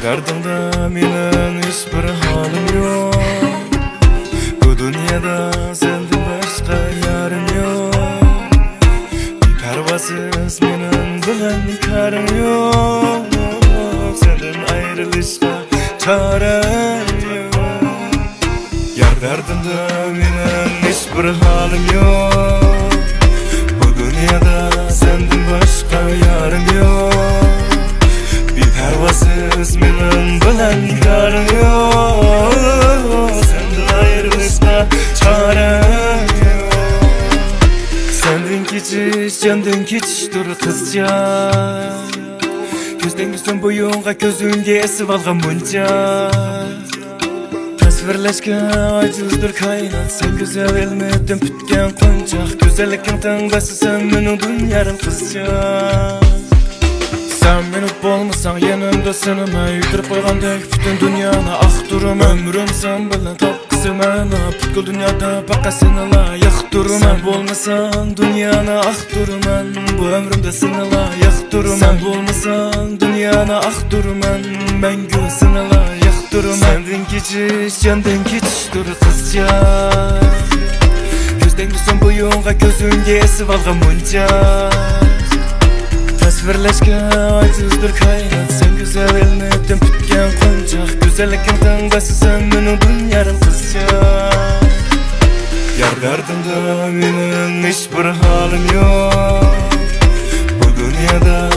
Derdimde minin hiçbir halim yok. Bu dünyada senden başka yarım yok. Bir pervasız minin bilen karım yok. Senden ayrılışka çarem yok. Yar derdimde minin hiçbir halim yok. Bu dünyada senden başka yarım yok. Pervasız minin bilen karım yok. Senden ayrılışta çarem yok. Senden keçiş, candan keçiştir kızca. Gözden gözden boyunga gözünge esip algan bunca. Tasvirleşken acızdır kaynat. Sen güzel elmeden bütken koncak. Güzellikin tangası sen minin dünyarım kızca. Sen menip olmasan yanımda senime Yüktürüp koygandek bütün dünyana ah durum. Ömrüm sen bilen tapkısı mena Butkul dünyada baka seni layık durum. Sen bolmasan dünyana ah durum. Bu ömrümde seni layık durum. Sen bolmasan dünyana ah durum. Ben gül seni layık durum. Senden geçiş candan geçiştir kızca. Gözden gözden boyunga gözünge esip algan bunca. Tasvirleşken acızdır kaynat. Sen güzel elmeden bütken koncak. Güzellikin tangası sen minin dünyarım kızca. Yar derdimde minin hiçbir halim yok. Bu dünyada